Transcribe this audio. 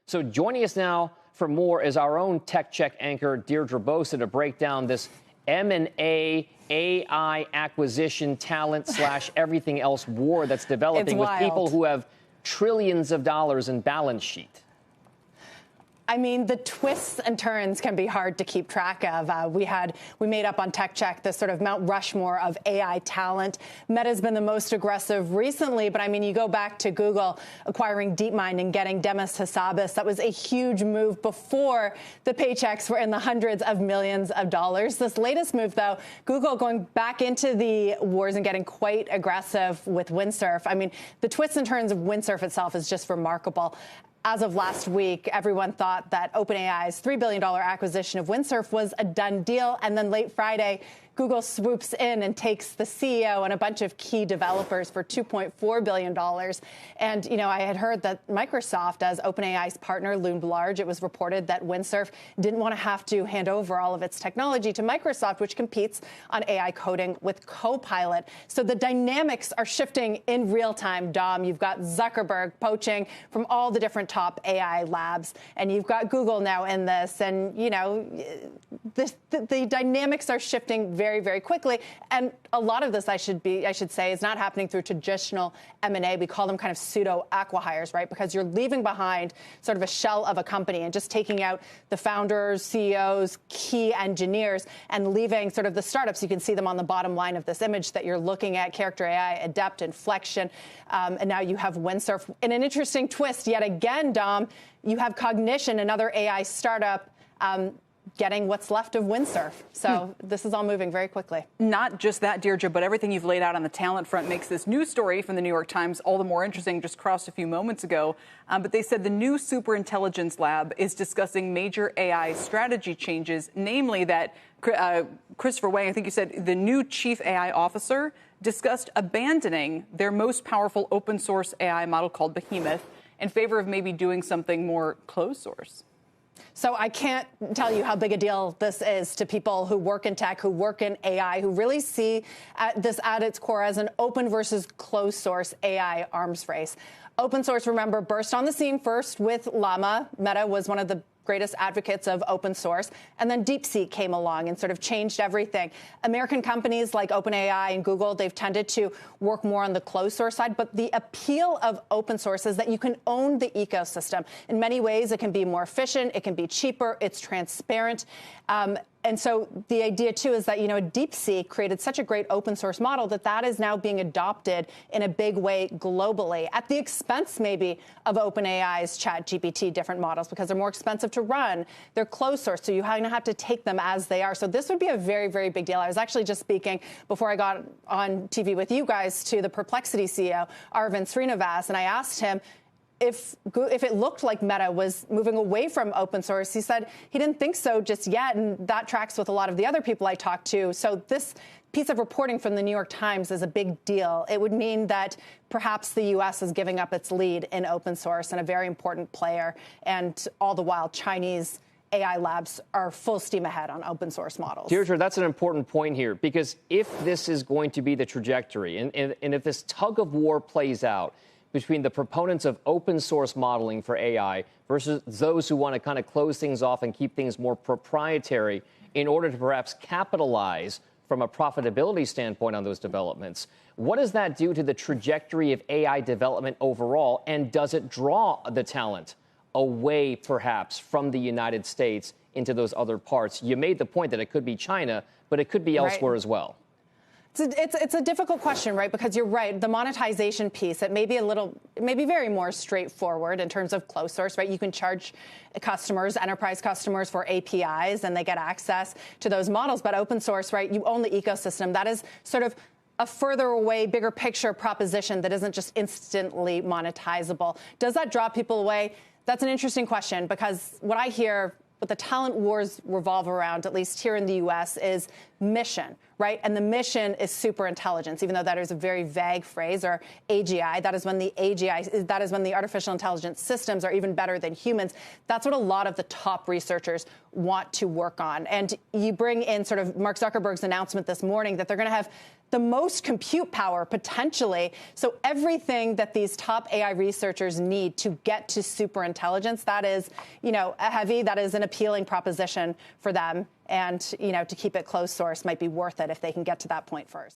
So joining us now for more is our own Tech Check anchor, Deirdre Bosa, to break down this M&A, AI acquisition, talent / everything else war that's developing with people who have trillions of dollars in balance sheet. I mean, the twists and turns can be hard to keep track of. We made up on Tech Check this sort of Mount Rushmore of AI talent. Meta's been the most aggressive recently, but I mean, you go back to Google acquiring DeepMind and getting Demis Hassabis. That was a huge move before the paychecks were in the hundreds of millions of dollars. This latest move, though, Google going back into the wars and getting quite aggressive with Windsurf. I mean, the twists and turns of Windsurf itself is just remarkable. As of last week, everyone thought that OpenAI's $3 billion acquisition of Windsurf was a done deal. And then late Friday, Google swoops in and takes the CEO and a bunch of key developers for $2.4 billion. And, you know, I had heard that Microsoft, as OpenAI's partner, loomed large. It was reported that Windsurf didn't want to have to hand over all of its technology to Microsoft, which competes on AI coding with Copilot. So the dynamics are shifting in real time, Dom. You've got Zuckerberg poaching from all the different top AI labs, and you've got Google now in this. And, you know, the dynamics are shifting very, very quickly. And a lot of this, I should say, is not happening through traditional M&A. We call them kind of pseudo acqui-hires, right? Because you're leaving behind sort of a shell of a company and just taking out the founders, CEOs, key engineers, and leaving sort of the startups. You can see them on the bottom line of this image that you're looking at: Character AI, Adept, Inflection, and now you have Windsurf. In an interesting twist, yet again, Dom, you have Cognition, another AI startup, getting what's left of Windsurf. So this is all moving very quickly. Not just that, Deirdre, but everything you've laid out on the talent front makes this news story from the New York Times all the more interesting. Just crossed a few moments ago. But they said the new superintelligence lab is discussing major AI strategy changes, namely that Christopher Wang, I think you said, the new chief AI officer, discussed abandoning their most powerful open source AI model called Behemoth in favor of maybe doing something more closed source. So I can't tell you how big a deal this is to people who work in tech, who work in AI, who really see this at its core as an open versus closed source AI arms race. Open source, remember, burst on the scene first with Llama. Meta was one of the greatest advocates of open source. And then DeepSeek came along and sort of changed everything. American companies like OpenAI and Google, they've tended to work more on the closed source side. But the appeal of open source is that you can own the ecosystem. In many ways, it can be more efficient. It can be cheaper. It's transparent. And so the idea, too, is that, you know, DeepSeek created such a great open source model that is now being adopted in a big way globally, at the expense maybe of OpenAI's ChatGPT different models, because they're more expensive to run. They're closed source, so you have to take them as they are. So this would be a very, very big deal. I was actually just speaking before I got on TV with you guys to the Perplexity CEO, Arvind Srinivas, and I asked him, if it looked like Meta was moving away from open source. He said he didn't think so just yet, and that tracks with a lot of the other people I talked to. So this piece of reporting from the New York Times is a big deal. It would mean that perhaps the U.S. is giving up its lead in open source and a very important player, and all the while Chinese AI labs are full steam ahead on open source models. Deirdre, that's an important point here, because if this is going to be the trajectory, and if this tug of war plays out between the proponents of open source modeling for AI versus those who want to kind of close things off and keep things more proprietary in order to perhaps capitalize from a profitability standpoint on those developments, what does that do to the trajectory of AI development overall? And does it draw the talent away perhaps from the United States into those other parts? You made the point that it could be China, but it could be elsewhere as well. It's a difficult question, right? Because you're right. The monetization piece, it may be very more straightforward in terms of closed source, right? You can charge customers, enterprise customers, for APIs, and they get access to those models. But open source, right? You own the ecosystem. That is sort of a further away, bigger picture proposition that isn't just instantly monetizable. Does that draw people away? That's an interesting question, because what I hear what the talent wars revolve around, at least here in the U.S., is mission, right? And the mission is superintelligence, even though that is a very vague phrase, or AGI. That is when the artificial intelligence systems are even better than humans. That's what a lot of the top researchers want to work on. And you bring in sort of Mark Zuckerberg's announcement this morning that they're going to have the most compute power potentially. So everything that these top AI researchers need to get to superintelligence, that is, that is an appealing proposition for them. And, to keep it closed source might be worth it if they can get to that point first.